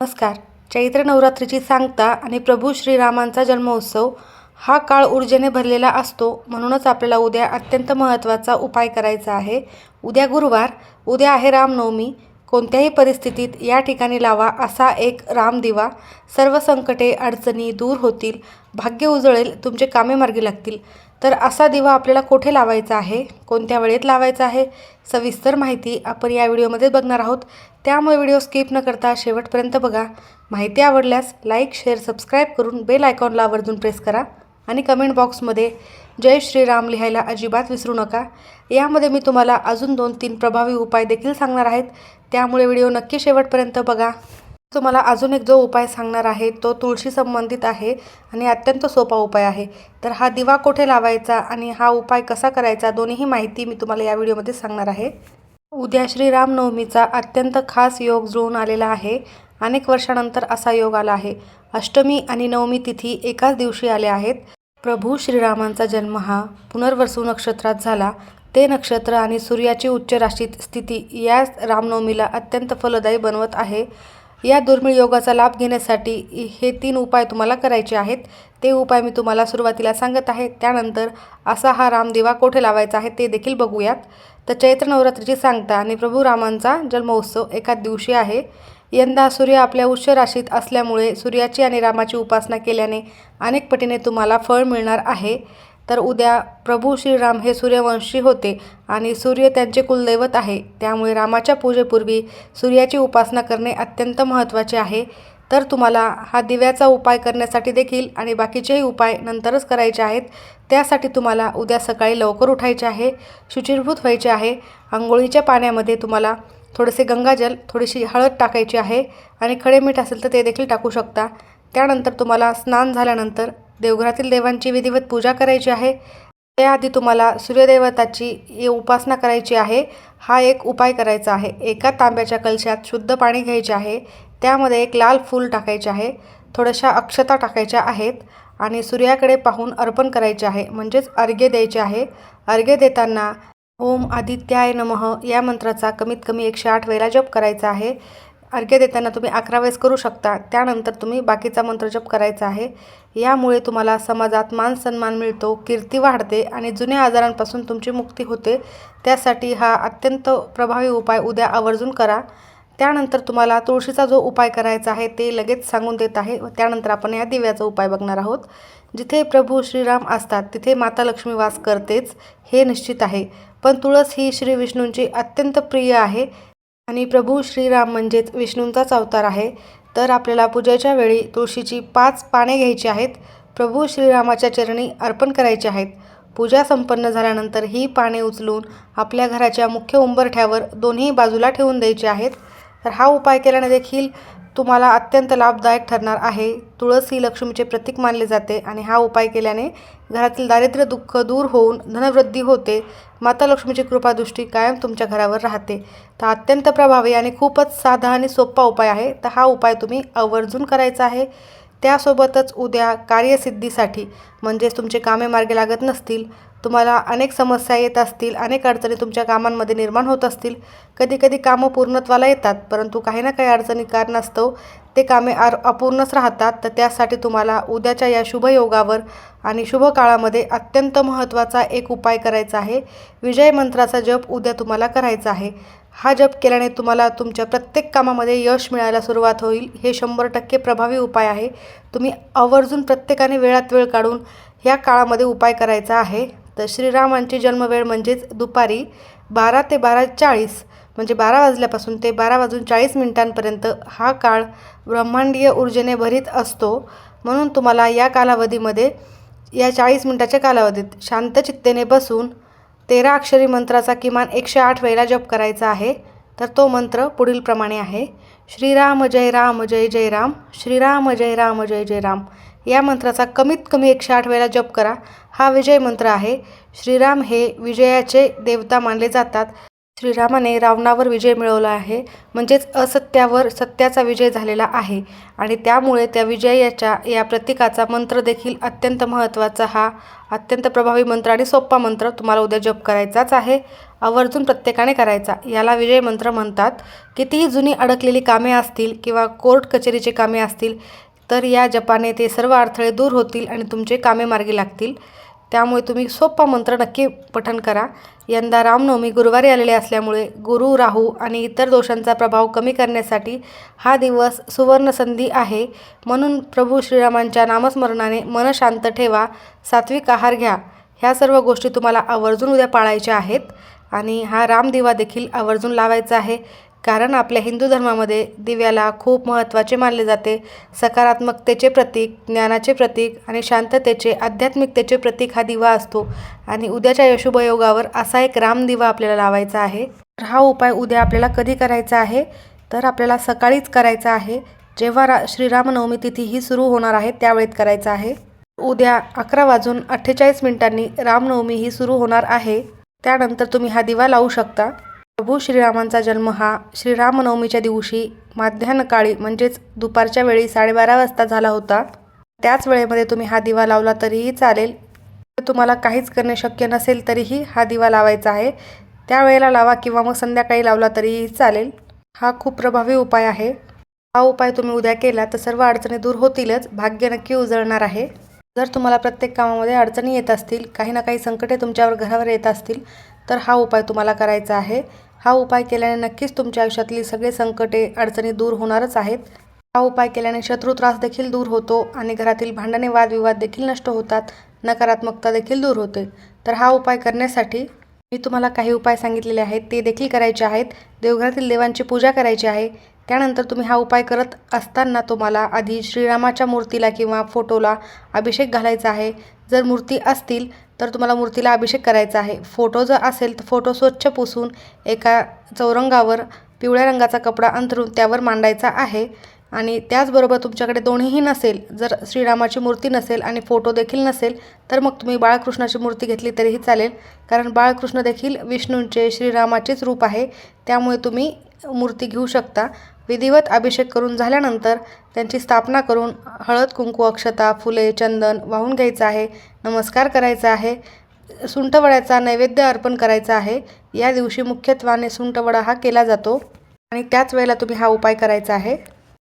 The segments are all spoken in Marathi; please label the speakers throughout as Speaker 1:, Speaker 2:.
Speaker 1: नमस्कार. चैत्र नवरात्रीची सांगता आणि प्रभू श्रीरामांचा जन्मोत्सव हा काळ ऊर्जेने भरलेला असतो. म्हणूनच आपल्याला उद्या अत्यंत महत्त्वाचा उपाय करायचा आहे. उद्या गुरुवार, उद्या आहे रामनवमी. कोणत्याही परिस्थितीत या ठिकाणी लावा असा एक रामदिवा. सर्व संकटे अडचणी दूर होतील, भाग्य उजळेल, तुमचे कामे मार्गी लागतील. तर असा दिवा आपल्याला कुठे लावायचा आहे, कोणत्या वेळेत लावायचा आहे, सविस्तर माहिती आपण या व्हिडिओमध्ये बघणार आहोत. त्यामुळे व्हिडिओ स्किप न करता शेवटपर्यंत बघा. माहिती आवडल्यास लाईक, शेअर, सबस्क्राईब करून बेल आयकॉनला आवर्जून प्रेस करा आणि कमेंट बॉक्समध्ये जय श्रीराम लिहायला अजिबात विसरू नका. यामध्ये मी तुम्हाला अजून 2-3 प्रभावी उपाय देखील सांगणार आहेत. त्यामुळे व्हिडिओ नक्की शेवटपर्यंत बघा. तुम्हाला अजून एक जो उपाय सांगणार आहे तो तुळशी संबंधित आहे आणि अत्यंत सोपा उपाय आहे. तर हा दिवा कुठे लावायचा आणि हा उपाय कसा करायचा दोन्हीही माहिती मी तुम्हाला या व्हिडिओमध्ये सांगणार आहे. उद्या श्रीरामनवमीचा अत्यंत खास योग जुळून आलेला आहे. अनेक वर्षानंतर असा योग आला आहे. अष्टमी आणि नवमी तिथी एकाच दिवशी आल्या आहेत. प्रभू श्रीरामांचा जन्म हा पुनर्वसू नक्षत्रात झाला. ते नक्षत्र आणि सूर्याची उच्च राशीत स्थिती या रामनवमीला अत्यंत फलदायी बनवत आहे. या दुर्मिळ योगाचा लाभ घेण्यासाठी हे 3 उपाय तुम्हाला करायचे आहेत. ते उपाय मी तुम्हाला सुरुवातीला सांगत आहे. त्यानंतर असा हा रामदिवा कोठे लावायचा आहे ते देखील बघूयात. तर चैत्र नवरात्रीची सांगता आणि प्रभू रामांचा जन्मोत्सव एकाच दिवशी आहे. यंदा सूर्य आपल्या उच्च राशीत असल्यामुळे सूर्याची आणि रामाची उपासना केल्याने अनेक पटीने तुम्हाला फळ मिळणार आहे. तर उद्या प्रभू श्रीराम हे सूर्यवंशी होते आणि सूर्य त्यांचे कुलदैवत आहे. त्यामुळे रामाच्या पूजेपूर्वी सूर्याची उपासना करणे अत्यंत महत्त्वाचे आहे. तर तुम्हाला हा दिव्याचा उपाय करण्यासाठी देखील आणि बाकीचेही उपाय नंतरच करायचे आहेत. त्यासाठी तुम्हाला उद्या सकाळी लवकर उठायचे आहे, शुचिर्भूत व्हायचे आहे. अंघोळीच्या पाण्यामध्ये तुम्हाला थोडेसे गंगाजल, थोडीशी हळद टाकायची आहे आणि खडे मीठ असेल तर ते देखील टाकू शकता. त्यानंतर तुम्हाला स्नान झाल्यानंतर देवघरातील देवांची विधिवत पूजा करायची आहे. त्याआधी तुम्हाला सूर्यदेवताची उपासना करायची आहे. हा एक उपाय करायचा आहे. एका तांब्याच्या कलशात शुद्ध पाणी घ्यायचे आहे. त्यामध्ये एक लाल फूल टाकायचे आहे, थोड्याशा अक्षता टाकायच्या आहेत आणि सूर्याकडे पाहून अर्पण करायचे आहे, म्हणजेच अर्घ्य द्यायचे आहे. अर्घ्य देताना ओम आदित्याय नमः या मंत्राचा कमीत कमी 108 वेळा जप करायचा आहे. अर्घ्य देताना तुम्ही 11 वेळेस करू शकता. त्यानंतर तुम्ही बाकीचा मंत्र जप करायचा आहे. यामुळे तुम्हाला समाजात मान सन्मान मिळतो, कीर्ती वाढते आणि जुन्या आजारांपासून तुमची मुक्ती होते. त्यासाठी हा अत्यंत प्रभावी उपाय उद्या आवर्जून करा. त्यानंतर तुम्हाला तुळशीचा जो उपाय करायचा आहे ते लगेच सांगून देत आहे. त्यानंतर आपण या दिव्याचा उपाय बघणार आहोत. जिथे प्रभू श्रीराम असतात तिथे माता लक्ष्मी वास करतेच हे निश्चित आहे. पण तुळस ही श्री विष्णूंची अत्यंत प्रिय आहे आणि प्रभू श्रीराम म्हणजेच विष्णूंचाच अवतार आहे. तर आपल्याला पूजेच्या वेळी तुळशीची 5 पाने घ्यायची आहेत. प्रभू श्रीरामाच्या चरणी अर्पण करायचे आहेत. पूजा संपन्न झाल्यानंतर ही पाने उचलून आपल्या घराच्या मुख्य उंबरठ्यावर दोन्ही बाजूला ठेवून द्यायची आहेत. तर हा उपाय केल्याने देखील तुम्हाला अत्यंत लाभदायक ठरणार आहे. तुळस ही लक्ष्मीचे प्रतीक मानले जाते आणि हा उपाय केल्याने घरातील दारिद्र्य दुःख दूर होऊन धनवृद्धी होते. माता लक्ष्मीची कृपादृष्टी कायम तुमच्या घरावर राहते. तर अत्यंत प्रभावी आणि खूपच साधा आणि सोपा उपाय आहे. तर हा उपाय तुम्ही आवर्जून करायचा आहे. त्यासोबतच उद्या कार्यसिद्धीसाठी म्हणजेच तुमचे कामे मार्गी लागत नसतील, तुम्हाला अनेक समस्या येत असतील, अनेक अडचणी तुमच्या कामांमध्ये निर्माण होत असतील, कधी कामं पूर्णत्वाला येतात परंतु काही ना काही अडचणी कारणास्तव ते कामे अपूर्णच राहतात. तर त्यासाठी तुम्हाला उद्याच्या या शुभयोगावर आणि शुभ काळामध्ये अत्यंत महत्त्वाचा एक उपाय करायचा आहे. विजय मंत्राचा जप उद्या तुम्हाला करायचा आहे. हा जप केल्याने तुम्हाला तुमच्या प्रत्येक कामामध्ये यश मिळायला सुरुवात होईल. हे 100% प्रभावी उपाय आहे. तुम्ही आवर्जून प्रत्येकाने वेळात वेळ काढून ह्या काळामध्ये उपाय करायचा आहे. तर श्रीरामांची जन्मवेळ म्हणजेच दुपारी 12 ते 12:40 म्हणजे 12 वाजल्यापासून ते 12:40 हा काळ ब्रह्मांडीय ऊर्जेने भरीत असतो. म्हणून तुम्हाला या कालावधीमध्ये या 40 मिनिटाच्या कालावधीत शांतचित्तेने बसून 13 अक्षरी मंत्राचा किमान 108 वेळा जप करायचा आहे. तर तो मंत्र पुढील प्रमाणे आहे. श्रीराम जय राम जय जय राम, श्रीराम जय राम जय जय राम. या मंत्राचा कमीत कमी 108 वेळा जप करा. हा विजय मंत्र आहे. श्रीराम हे विजयाचे देवता मानले जातात. श्रीरामाने रावणावर विजय मिळवला आहे, म्हणजेच असत्यावर सत्याचा विजय झालेला आहे आणि त्यामुळे त्या विजयाच्या या प्रतीकाचा मंत्र देखील अत्यंत महत्त्वाचा, हा अत्यंत प्रभावी मंत्र आणि सोपा मंत्र तुम्हाला उद्या जप करायचाच आहे. आवर्जून प्रत्येकाने करायचा. याला विजय मंत्र म्हणतात. कितीही जुनी अडकलेली कामे असतील किंवा कोर्ट कचेरीची कामे असतील तर या जपाने ते सर्व अडथळे दूर होतील आणि तुमचे कामे मार्गी लागतील. त्यामुळे तुम्ही सोपा मंत्र नक्की पठण करा. यंदा रामनवमी गुरुवारी आलेले असल्यामुळे गुरु, राहू आणि इतर दोषांचा प्रभाव कमी करण्यासाठी हा दिवस सुवर्ण संधी आहे. म्हणून प्रभू श्रीरामांच्या नामस्मरणाने मन शांत ठेवा, सात्विक आहार घ्या. ह्या सर्व गोष्टी तुम्हाला आवर्जून उद्या पाळायच्या आहेत आणि हा रामदिवा देखील आवर्जून लावायचा आहे. कारण आपल्या हिंदू धर्मामध्ये दिव्याला खूप महत्त्वाचे मानले जाते. सकारात्मकतेचे प्रतीक, ज्ञानाचे प्रतीक आणि शांततेचे, आध्यात्मिकतेचे प्रतीक हा दिवा असतो आणि उद्याच्या या शुभयोगावर असा एक रामदिवा आपल्याला लावायचा आहे. तर हा उपाय उद्या आपल्याला कधी करायचा आहे तर आपल्याला सकाळीच करायचा आहे. जेव्हा श्रीरामनवमी तिथी ही सुरू होणार आहे त्यावेळेत करायचा आहे. उद्या 11:48 रामनवमी ही सुरू होणार आहे. त्यानंतर तुम्ही हा दिवा लावू शकता. प्रभू श्रीरामांचा जन्म हा श्रीरामनवमीच्या दिवशी माध्यान्हकाळी म्हणजेच दुपारच्या वेळी 12:30 वाजता झाला होता. त्याच वेळेमध्ये तुम्ही हा दिवा लावला तरीही चालेल. तुम्हाला काहीच करणे शक्य नसेल तरीही हा दिवा लावायचा आहे. त्यावेळेला लावा किंवा मग संध्याकाळी लावला तरीही चालेल. हा खूप प्रभावी उपाय आहे. हा उपाय तुम्ही उद्या केला तर सर्व अडचणी दूर होतीलच, भाग्य नक्की उजळणार आहे. जर तुम्हाला प्रत्येक कामामध्ये अडचणी येत असतील, काही ना काही संकटे तुमच्यावर घरावर येत असतील तर हा उपाय तुम्हाला करायचा आहे. हा उपाय केल्याने नक्कीच तुमच्या आयुष्यातली सगळे संकटे, अडचणी दूर होणारच आहेत. हा उपाय केल्याने शत्रू त्रास देखील दूर होतो आणि घरातील भांडणे, वादविवाद देखील नष्ट होतात, नकारात्मकता देखील दूर होते. तर हा उपाय करण्यासाठी मी तुम्हाला काही उपाय सांगितलेले आहेत, ते देखील करायचे आहेत. देवघरातील देवांची पूजा करायची आहे. त्यानंतर तुम्ही हा उपाय करत असताना तुम्हाला आधी श्रीरामाच्या मूर्तीला किंवा फोटोला अभिषेक घालायचा आहे. जर मूर्ती असतील तर तुम्हाला मूर्तीला अभिषेक करायचा आहे. फोटो जर असेल तर फोटो स्वच्छ पुसून एका चौरंगावर पिवळ्या रंगाचा कपडा अंथरून त्यावर मांडायचा आहे. आणि त्याचबरोबर तुमच्याकडे दोन्हीही नसेल, जर श्रीरामाची मूर्ती नसेल आणि फोटो देखील नसेल तर मग तुम्ही बाळकृष्णाची मूर्ती घेतली तरीही चालेल. कारण बाळकृष्ण देखील विष्णूंचे, श्रीरामाचेच रूप आहे. त्यामुळे तुम्ही मूर्ती घेऊ शकता. विधिवत अभिषेक करून झाल्यानंतर त्यांची स्थापना करून हळद, कुंकू, अक्षता, फुले, चंदन वाहून घ्यायचं आहे. नमस्कार करायचा आहे. सुंठवड्याचा नैवेद्य अर्पण करायचा आहे. या दिवशी मुख्यत्वाने सुंठवडा हा केला जातो आणि त्याच वेळेला तुम्ही हा उपाय करायचा आहे.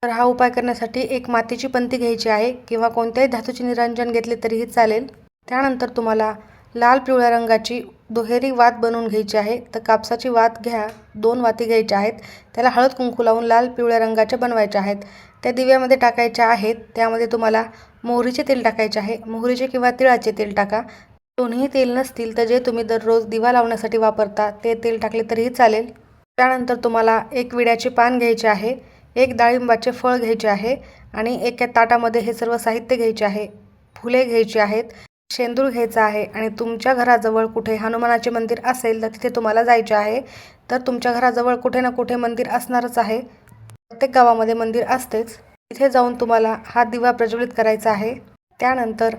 Speaker 1: तर हा उपाय करण्यासाठी एक मातीची पंती घ्यायची आहे किंवा कोणत्याही धातूचे निरंजन घेतले तरीही चालेल. त्यानंतर तुम्हाला लाल पिवळ्या रंगाची दुहेरी वात बनवून घ्यायची आहे. तर कापसाची वात घ्या, 2 वाती घ्यायच्या आहेत. त्याला हळद कुंकू लावून लाल पिवळ्या रंगाच्या बनवायच्या आहेत. त्या दिव्यामध्ये टाकायच्या आहेत. त्यामध्ये तुम्हाला मोहरीचे तेल टाकायचे आहे. मोहरीचे किंवा तिळाचे तेल टाका. दोन्ही तेल नसतील तर जे तुम्ही दररोज दिवा लावण्यासाठी वापरता ते तेल टाकले तरीही चालेल. त्यानंतर तुम्हाला एक विड्याचे पान घ्यायचे आहे, एक डाळिंबाचे फळ घ्यायचे आहे आणि एका ताटामध्ये हे सर्व साहित्य घ्यायचे आहे. फुले घ्यायची आहेत, शेंदूर घ्यायचा आहे आणि तुमच्या घराजवळ कुठे हनुमानाचे मंदिर असेल तर तिथे तुम्हाला जायचे आहे. तर तुमच्या घराजवळ कुठे ना कुठे मंदिर असणारच आहे. प्रत्येक गावामध्ये मंदिर असतेच. तिथे जाऊन तुम्हाला हा दिवा प्रज्वलित करायचा आहे. त्यानंतर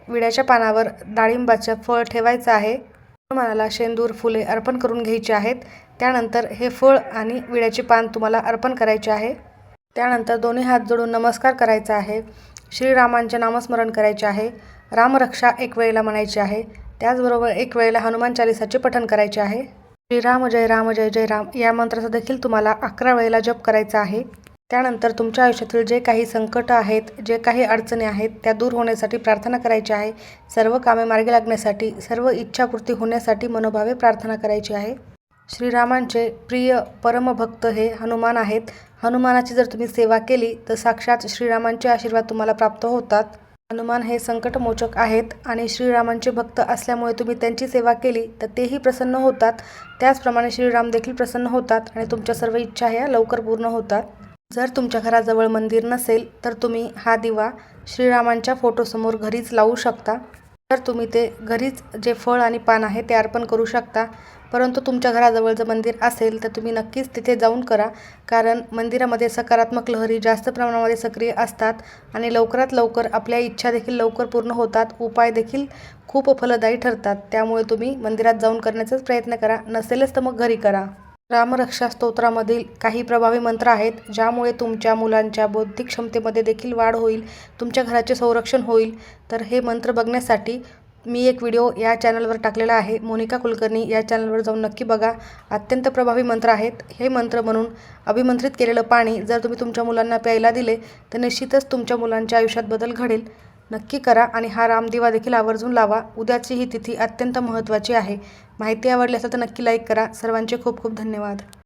Speaker 1: विड्याच्या पानावर डाळिंबाचं फळ ठेवायचं आहे. हनुमानाला शेंदूर, फुले अर्पण करून घ्यायचे आहेत. त्यानंतर हे फळ आणि विड्याचे पान तुम्हाला अर्पण करायचे आहे. त्यानंतर दोन्ही हात जोडून नमस्कार करायचा आहे. श्रीरामांचे नामस्मरण करायचे आहे. रामरक्षा एक वेळेला म्हणायची आहे. त्याचबरोबर एक वेळेला हनुमान चालीसाचे पठण करायचे आहे. श्रीराम जय राम जय जय राम या मंत्राचा देखील तुम्हाला 11 वेळेला जप करायचा आहे. त्यानंतर तुमच्या आयुष्यातील जे काही संकट आहेत, जे काही अडचणी आहेत त्या दूर होण्यासाठी प्रार्थना करायची आहे. सर्व कामे मार्गी लागण्यासाठी, सर्व इच्छापूर्ती होण्यासाठी मनोभावे प्रार्थना करायची आहे. श्रीरामांचे प्रिय परमभक्त हे हनुमान आहेत. हनुमानाची जर तुम्ही सेवा केली तर साक्षात श्रीरामांचे आशीर्वाद तुम्हाला प्राप्त होतात. हनुमान हे संकटमोचक आहेत आणि श्रीरामांचे भक्त असल्यामुळे तुम्ही त्यांची सेवा केली तर तेही प्रसन्न होतात. त्याचप्रमाणे श्रीराम देखील प्रसन्न होतात आणि तुमच्या सर्व इच्छा ह्या लवकर पूर्ण होतात. जर तुमच्या घराजवळ मंदिर नसेल तर तुम्ही हा दिवा श्रीरामांच्या फोटोसमोर घरीच लावू शकता. तर तुम्ही ते घरीच जे फळ आणि पान आहे ते अर्पण करू शकता. परंतु तुमच्या घराजवळ जर मंदिर असेल तर तुम्ही नक्कीच तिथे जाऊन करा. कारण मंदिरामध्ये सकारात्मक लहरी जास्त प्रमाणामध्ये सक्रिय असतात आणि लवकरात लवकर आपल्या इच्छा देखील लवकर पूर्ण होतात. उपाय देखील खूप फलदायी ठरतात. त्यामुळे तुम्ही मंदिरात जाऊन करण्याचाच प्रयत्न करा. नसेलच तर मग घरी करा. रामरक्षा स्तोत्रामधील काही प्रभावी मंत्र आहेत, ज्यामुळे तुमच्या मुलांच्या बौद्धिक क्षमतेमध्ये देखील वाढ होईल, तुमच्या घराचे संरक्षण होईल. तर हे मंत्र बघण्यासाठी मी एक व्हिडिओ या चॅनलवर टाकलेला आहे. मोनिका कुलकर्णी या चॅनलवर जाऊन नक्की बघा. अत्यंत प्रभावी मंत्र आहेत. हे मंत्र म्हणून अभिमंत्रित केलेलं पाणी जर तुम्ही तुमच्या मुलांना प्यायला दिले तर निश्चितच तुमच्या मुलांच्या आयुष्यात बदल घडेल. नक्की करा आणि हा रामदिवा देखील आवर्जून लावा. उद्याची ही तिथी अत्यंत महत्त्वाची आहे. माहिती आवडली असेल तर नक्की लाईक करा. सर्वांचे खूप खूप धन्यवाद.